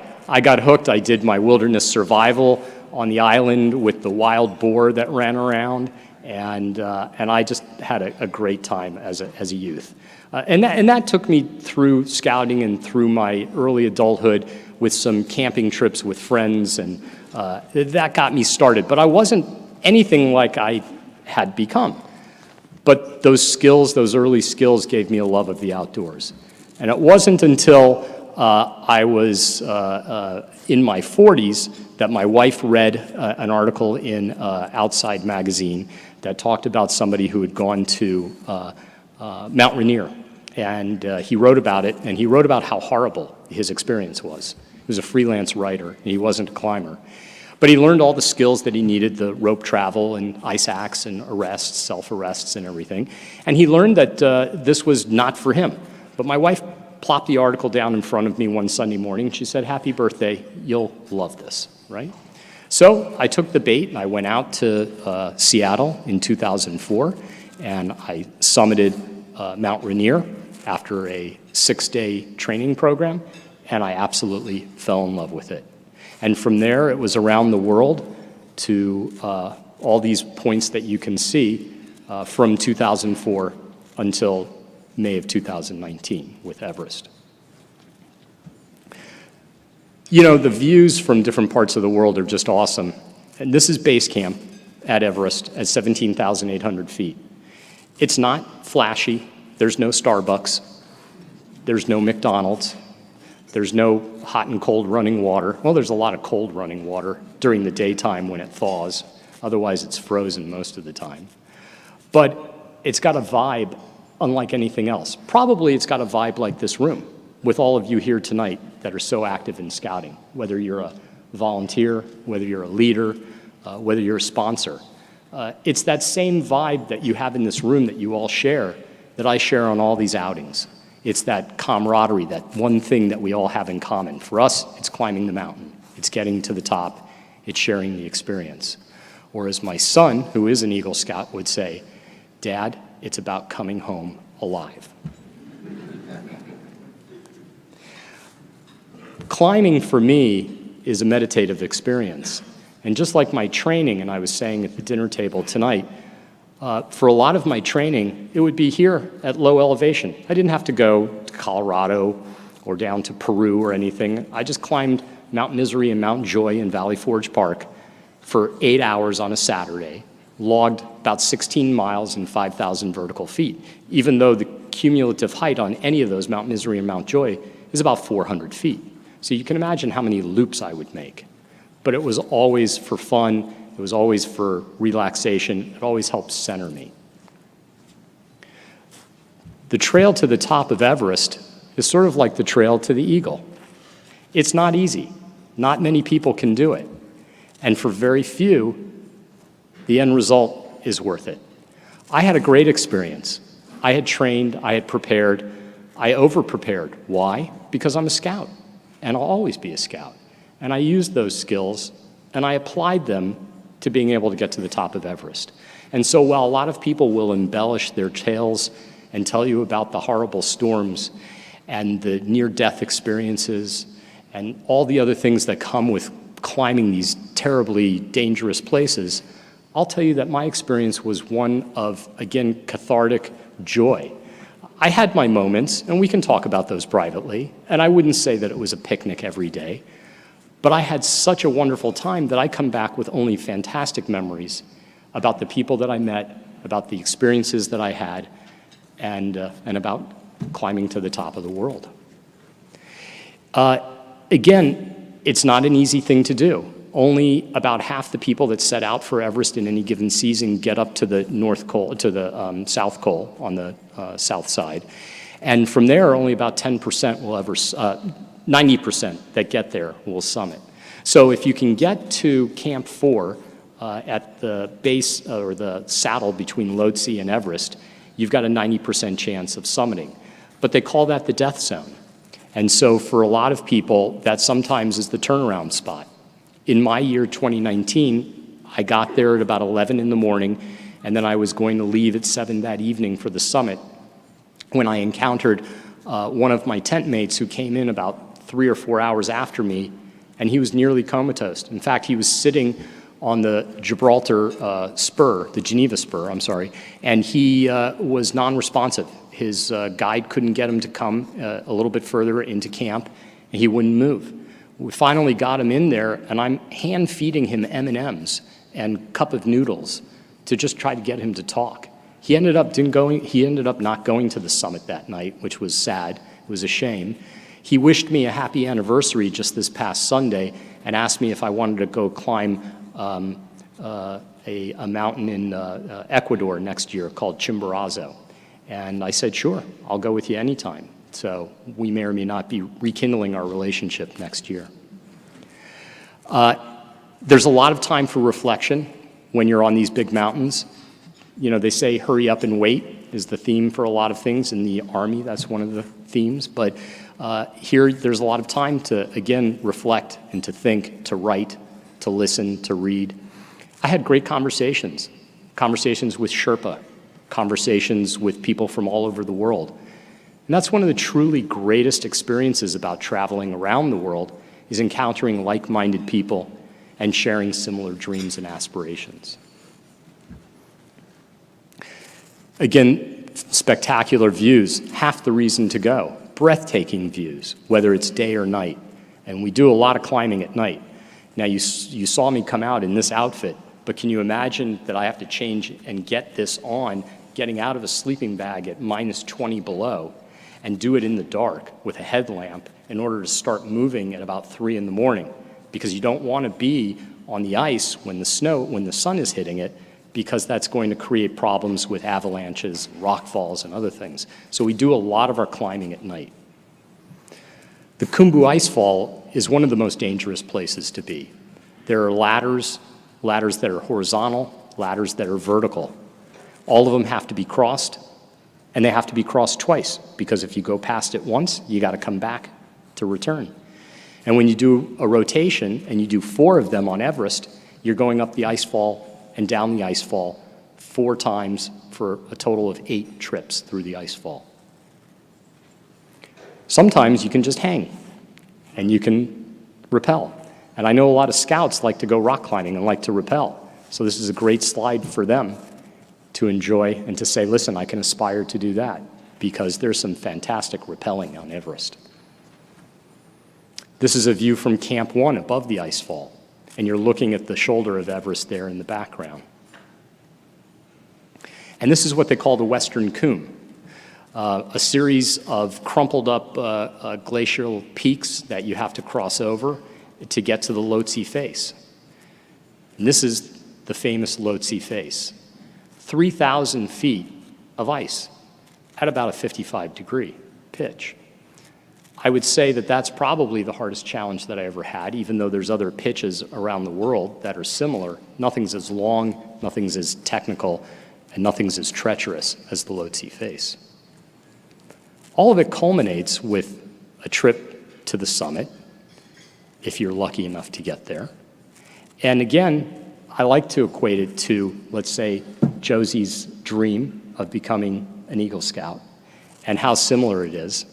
I did my wilderness survival on the island with the wild boar that ran around, and I just had a great time as a youth. And that took me through scouting and through my early adulthood with some camping trips with friends, and that got me started. But I wasn't anything like I had become. But those skills, those early skills, gave me a love of the outdoors. And it wasn't until I was in my 40s that my wife read an article in Outside Magazine that talked about somebody who had gone to Mount Rainier. And he wrote about it, and he wrote about how horrible his experience was. He was a freelance writer, and he wasn't a climber. But he learned all the skills that he needed, the rope travel and ice axe and arrests, self-arrests and everything. And he learned that this was not for him. But my wife plopped the article down in front of me one Sunday morning. She said, "Happy birthday, you'll love this," right? So I took the bait and I went out to Seattle in 2004 and I summited Mount Rainier after a 6-day training program, and I absolutely fell in love with it. And from there, it was around the world to all these points that you can see from 2004 until May of 2019 with Everest. You know, the views from different parts of the world are just awesome. And this is base camp at Everest at 17,800 feet. It's not flashy. There's no Starbucks. There's no McDonald's. There's no hot and cold running water. Well, there's a lot of cold running water during the daytime when it thaws. Otherwise, it's frozen most of the time. But it's got a vibe unlike anything else. Probably it's got a vibe like this room with all of you here tonight that are so active in scouting, whether you're a volunteer, whether you're a leader, whether you're a sponsor. It's that same vibe that you have in this room that you all share that I share on all these outings. It's that camaraderie, that one thing that we all have in common. For us, it's climbing the mountain. It's getting to the top. It's sharing the experience. Or as my son, who is an Eagle Scout, would say, "Dad, it's about coming home alive." Climbing for me is a meditative experience. And just like my training, and I was saying at the dinner table tonight, for a lot of my training, it would be here at low elevation. I didn't have to go to Colorado or down to Peru or anything. I just climbed Mount Misery and Mount Joy in Valley Forge Park for 8 hours on a Saturday, logged about 16 miles and 5,000 vertical feet, even though the cumulative height on any of those, Mount Misery and Mount Joy, is about 400 feet. So you can imagine how many loops I would make. But it was always for fun. It was always for relaxation. It always helped center me. The trail to the top of Everest is sort of like the trail to the Eagle. It's not easy. Not many people can do it. And for very few, the end result is worth it. I had a great experience. I had trained, I had prepared, I over-prepared. Why? Because I'm a scout, and I'll always be a scout. And I used those skills, and I applied them to being able to get to the top of Everest. And so while a lot of people will embellish their tales and tell you about the horrible storms and the near-death experiences and all the other things that come with climbing these terribly dangerous places, I'll tell you that my experience was one of, again, cathartic joy. I had my moments, and we can talk about those privately, and I wouldn't say that it was a picnic every day. But I had such a wonderful time that I come back with only fantastic memories about the people that I met, about the experiences that I had, and about climbing to the top of the world. Again, it's not an easy thing to do. Only about half the people that set out for Everest in any given season get up to the North Col, to the South Col on the south side. And from there, only about 10% will ever 90% that get there will summit. So if you can get to Camp 4 at the base or the saddle between Lhotse and Everest, you've got a 90% chance of summiting. But they call that the death zone. And so for a lot of people, that sometimes is the turnaround spot. In my year 2019, I got there at about 11 in the morning, and then I was going to leave at 7 that evening for the summit when I encountered one of my tent mates who came in about 3 or 4 hours after me, and he was nearly comatose. In fact, he was sitting on the Gibraltar spur, the Geneva spur, I'm sorry, and he was non-responsive. His guide couldn't get him to come a little bit further into camp, and he wouldn't move. We finally got him in there, and I'm hand-feeding him M&Ms and cup of noodles to just try to get him to talk. He ended up not going to the summit that night, which was sad. It was a shame. He wished me a happy anniversary just this past Sunday and asked me if I wanted to go climb a mountain in Ecuador next year called Chimborazo. And I said, sure, I'll go with you anytime. So we may or may not be rekindling our relationship next year. There's a lot of time for reflection when you're on these big mountains. You know, they say hurry up and wait is the theme for a lot of things. In the Army, that's one of the themes. But here, there's a lot of time to, again, reflect and to think, to write, to listen, to read. I had great conversations with Sherpa, conversations with people from all over the world. And that's one of the truly greatest experiences about traveling around the world, is encountering like-minded people and sharing similar dreams and aspirations. Again, spectacular views, half the reason to go. Breathtaking views, whether it's day or night. And we do a lot of climbing at night. Now, you saw me come out in this outfit, but can you imagine that I have to change and get this on, getting out of a sleeping bag at -20 below, and do it in the dark with a headlamp in order to start moving at about 3 in the morning, because you don't want to be on the ice when the sun is hitting it, because that's going to create problems with avalanches, rock falls, and other things. So we do a lot of our climbing at night. The Khumbu Icefall is one of the most dangerous places to be. There are ladders that are horizontal, ladders that are vertical. All of them have to be crossed, and they have to be crossed twice, because if you go past it once, you got to come back to return. And when you do a rotation, and you do 4 of them on Everest, you're going up the icefall and down the icefall 4 times for a total of 8 trips through the icefall. Sometimes you can just hang, and you can rappel. And I know a lot of scouts like to go rock climbing and like to rappel. So this is a great slide for them to enjoy and to say, listen, I can aspire to do that, because there's some fantastic rappelling on Everest. This is a view from Camp 1 above the icefall, and you're looking at the shoulder of Everest there in the background. And this is what they call the Western Khum, a series of crumpled up glacial peaks that you have to cross over to get to the Lhotse face. And this is the famous Lhotse face. 3,000 feet of ice at about a 55-degree pitch. I would say that that's probably the hardest challenge that I ever had, even though there's other pitches around the world that are similar. Nothing's as long, nothing's as technical, and nothing's as treacherous as the Lhotse face. All of it culminates with a trip to the summit, if you're lucky enough to get there. And again, I like to equate it to, let's say, Josie's dream of becoming an Eagle Scout, and how similar it is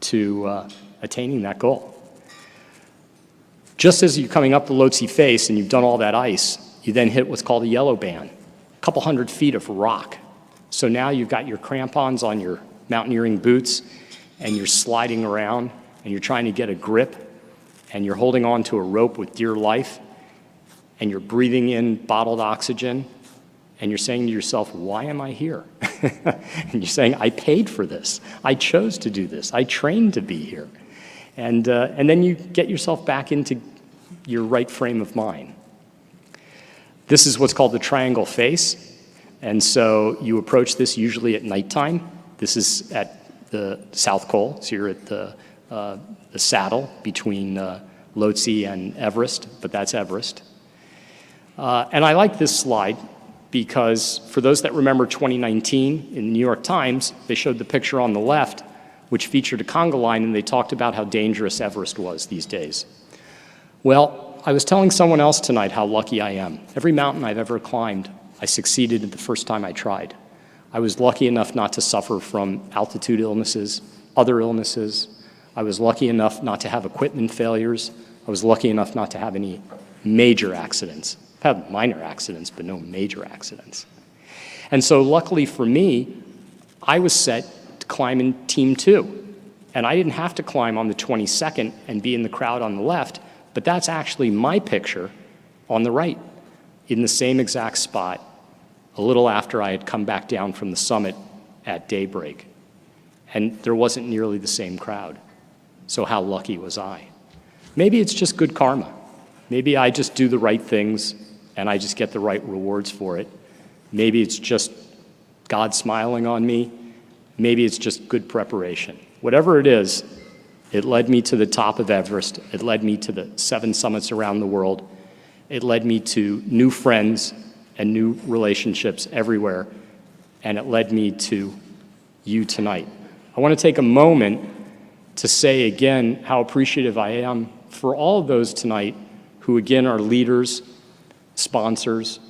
to attaining that goal. Just as you're coming up the Lhotse face and you've done all that ice, you then hit what's called a yellow band, a couple hundred feet of rock. So now you've got your crampons on your mountaineering boots, and you're sliding around, and you're trying to get a grip, and you're holding on to a rope with dear life, and you're breathing in bottled oxygen, and you're saying to yourself, why am I here? And you're saying, I paid for this. I chose to do this. I trained to be here. And then you get yourself back into your right frame of mind. This is what's called the triangle face. And so you approach this usually at nighttime. This is at the South Col, so you're at the saddle between Lhotse and Everest, but that's Everest. And I like this slide because for those that remember 2019 in the New York Times, they showed the picture on the left, which featured a conga line, and they talked about how dangerous Everest was these days. Well, I was telling someone else tonight how lucky I am. Every mountain I've ever climbed, I succeeded the first time I tried. I was lucky enough not to suffer from altitude illnesses, other illnesses. I was lucky enough not to have equipment failures. I was lucky enough not to have any major accidents. I've had minor accidents, but no major accidents. And so luckily for me, I was set to climb in Team 2. And I didn't have to climb on the 22nd and be in the crowd on the left, but that's actually my picture on the right, in the same exact spot, a little after I had come back down from the summit at daybreak. And there wasn't nearly the same crowd. So how lucky was I? Maybe it's just good karma. Maybe I just do the right things and I just get the right rewards for it. Maybe it's just God smiling on me. Maybe it's just good preparation. Whatever it is, it led me to the top of Everest. It led me to the 7 summits around the world. It led me to new friends and new relationships everywhere. And it led me to you tonight. I want to take a moment to say again how appreciative I am for all of those tonight who again are leaders, sponsors,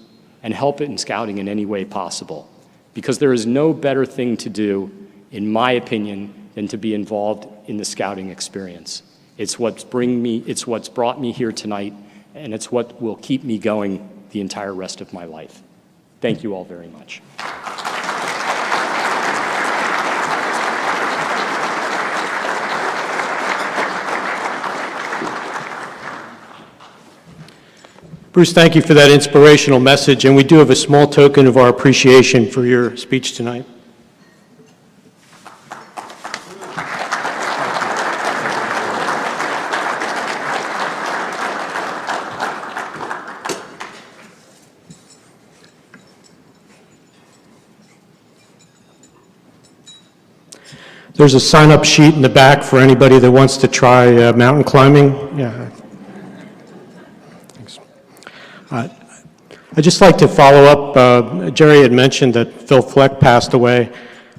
and help in Scouting in any way possible. Because there is no better thing to do, in my opinion, than to be involved in the Scouting experience. It's what's brought me here tonight, and it's what will keep me going the entire rest of my life. Thank you all very much. Bruce, thank you for that inspirational message, and we do have a small token of our appreciation for your speech tonight. There's a sign-up sheet in the back for anybody that wants to try mountain climbing. Yeah. Thanks. I'd just like to follow up. Jerry had mentioned that Phil Fleck passed away.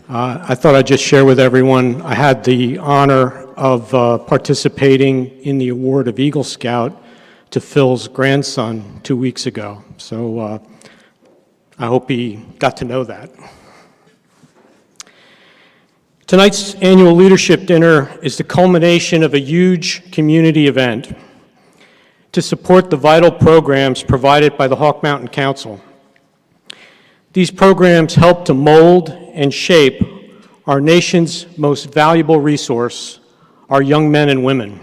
I thought I'd just share with everyone, I had the honor of participating in the award of Eagle Scout to Phil's grandson 2 weeks ago. So I hope he got to know that. Tonight's annual leadership dinner is the culmination of a huge community event to support the vital programs provided by the Hawk Mountain Council. These programs help to mold and shape our nation's most valuable resource, our young men and women.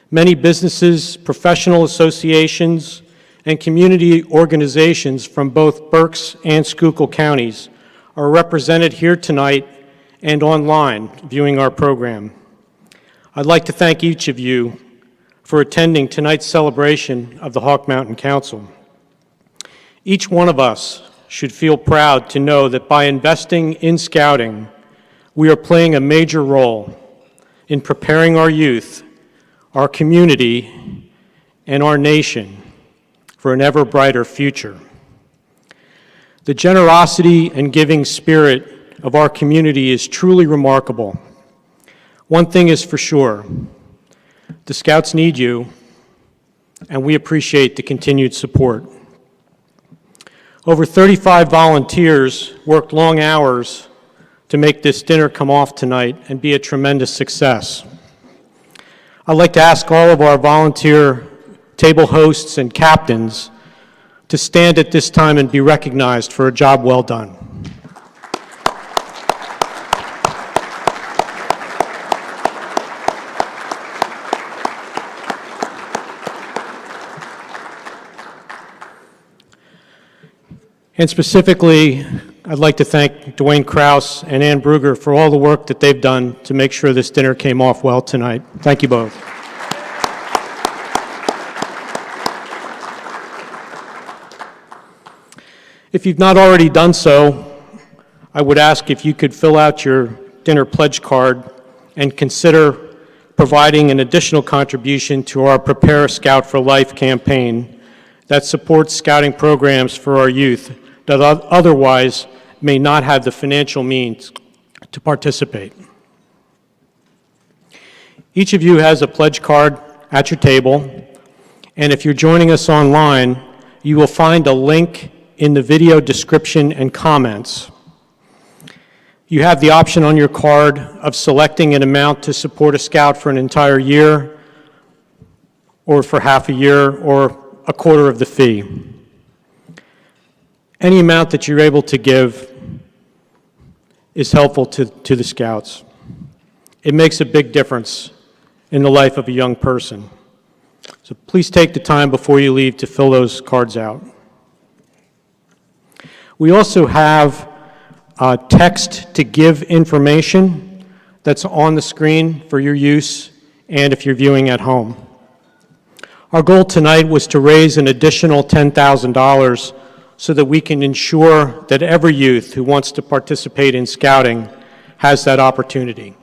Many businesses, professional associations, and community organizations from both Berks and Schuylkill counties are represented here tonight and online viewing our program. I'd like to thank each of you for attending tonight's celebration of the Hawk Mountain Council. Each one of us should feel proud to know that by investing in Scouting, we are playing a major role in preparing our youth, our community, and our nation for an ever brighter future. The generosity and giving spirit of our community is truly remarkable. One thing is for sure, the Scouts need you, and we appreciate the continued support. Over 35 volunteers worked long hours to make this dinner come off tonight and be a tremendous success. I'd like to ask all of our volunteer table hosts and captains to stand at this time and be recognized for a job well done. And specifically, I'd like to thank Dwayne Krause and Ann Bruger for all the work that they've done to make sure this dinner came off well tonight. Thank you both. If you've not already done so, I would ask if you could fill out your dinner pledge card and consider providing an additional contribution to our Prepare a Scout for Life campaign that supports Scouting programs for our youth that otherwise may not have the financial means to participate. Each of you has a pledge card at your table, and if you're joining us online, you will find a link in the video description and comments. You have the option on your card of selecting an amount to support a Scout for an entire year, or for half a year, or a quarter of the fee. Any amount that you're able to give is helpful to the Scouts. It makes a big difference in the life of a young person. So please take the time before you leave to fill those cards out. We also have text to give information that's on the screen for your use and if you're viewing at home. Our goal tonight was to raise an additional $10,000 so that we can ensure that every youth who wants to participate in Scouting has that opportunity.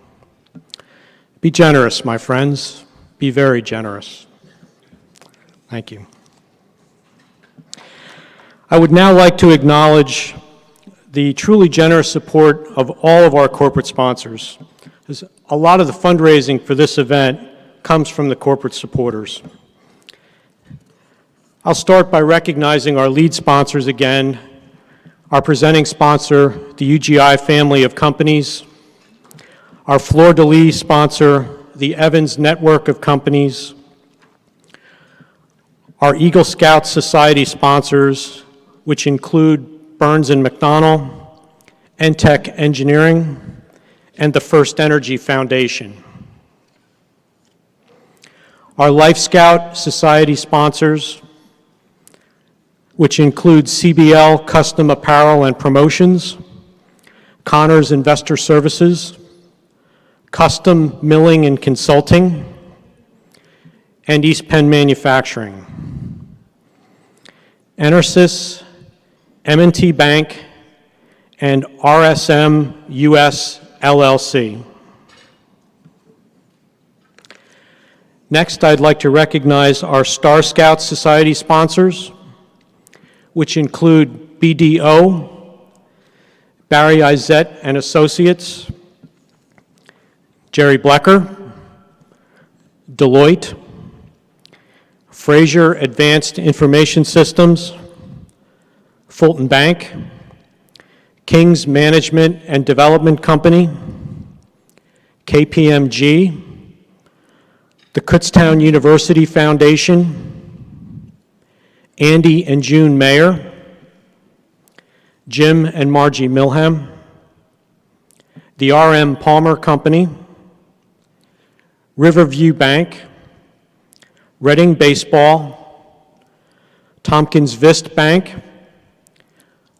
Be generous, my friends. Be very generous. Thank you. I would now like to acknowledge the truly generous support of all of our corporate sponsors. A lot of the fundraising for this event comes from the corporate supporters. I'll start by recognizing our lead sponsors again, our presenting sponsor, the UGI family of companies, our fleur-de-lis sponsor, the Evans Network of Companies, our Eagle Scout Society sponsors, which include Burns & McDonnell, Entech Engineering, and the First Energy Foundation. Our Life Scout Society sponsors, which include CBL Custom Apparel and Promotions, Connors Investor Services, Custom Milling and Consulting, and East Penn Manufacturing. Enersys, M&T Bank, and RSM US LLC. Next, I'd like to recognize our Star Scout Society sponsors, which include BDO, Barry Izett and Associates, Jerry Blecker, Deloitte, Fraser Advanced Information Systems, Fulton Bank, King's Management and Development Company, KPMG, the Kutztown University Foundation, Andy and June Mayer, Jim and Margie Milham, the R.M. Palmer Company, Riverview Bank, Reading Baseball, Tompkins Vist Bank,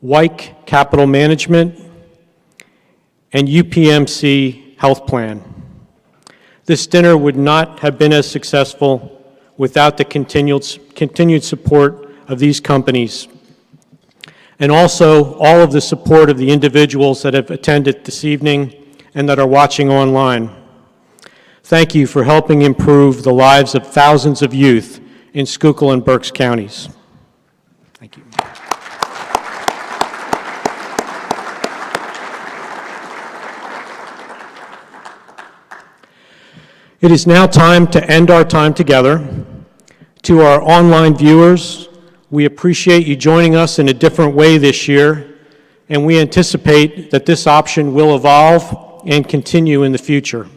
Wyke Capital Management, and UPMC Health Plan. This dinner would not have been as successful without the continued support of these companies, and also all of the support of the individuals that have attended this evening and that are watching online. Thank you for helping improve the lives of thousands of youth in Schuylkill and Berks counties. Thank you. It is now time to end our time together. To our online viewers, we appreciate you joining us in a different way this year, and we anticipate that this option will evolve and continue in the future.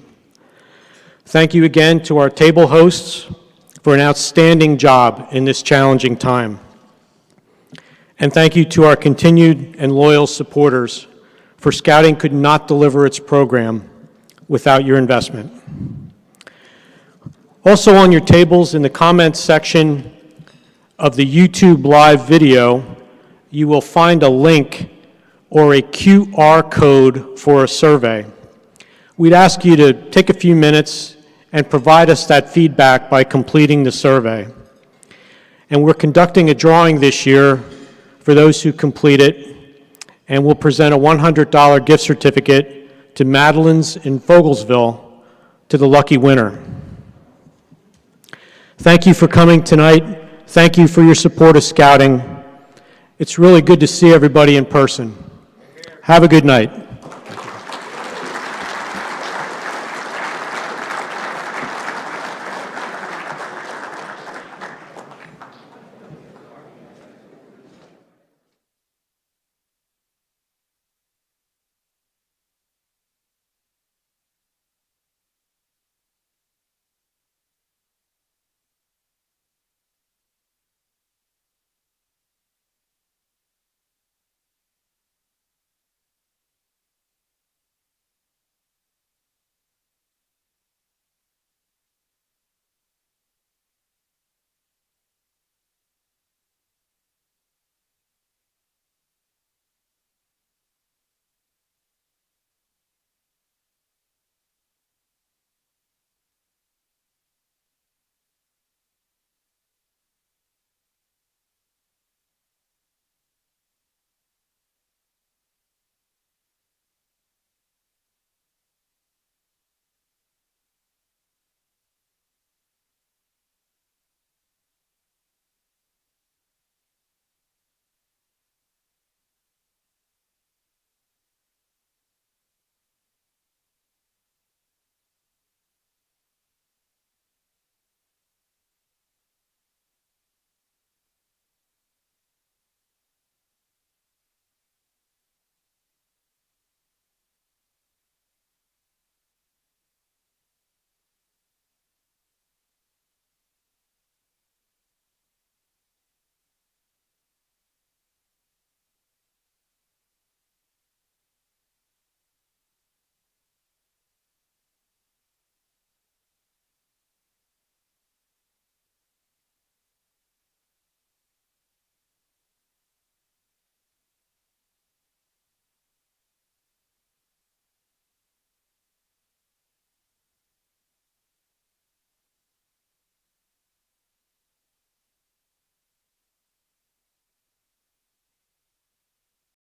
Thank you again to our table hosts for an outstanding job in this challenging time. And thank you to our continued and loyal supporters, for Scouting could not deliver its program without your investment. Also on your tables in the comments section of the YouTube live video, you will find a link or a QR code for a survey. We'd ask you to take a few minutes and provide us that feedback by completing the survey. And we're conducting a drawing this year for those who complete it, and we'll present a $100 gift certificate to Madeline's in Fogelsville to the lucky winner. Thank you for coming tonight. Thank you for your support of Scouting. It's really good to see everybody in person. Have a good night.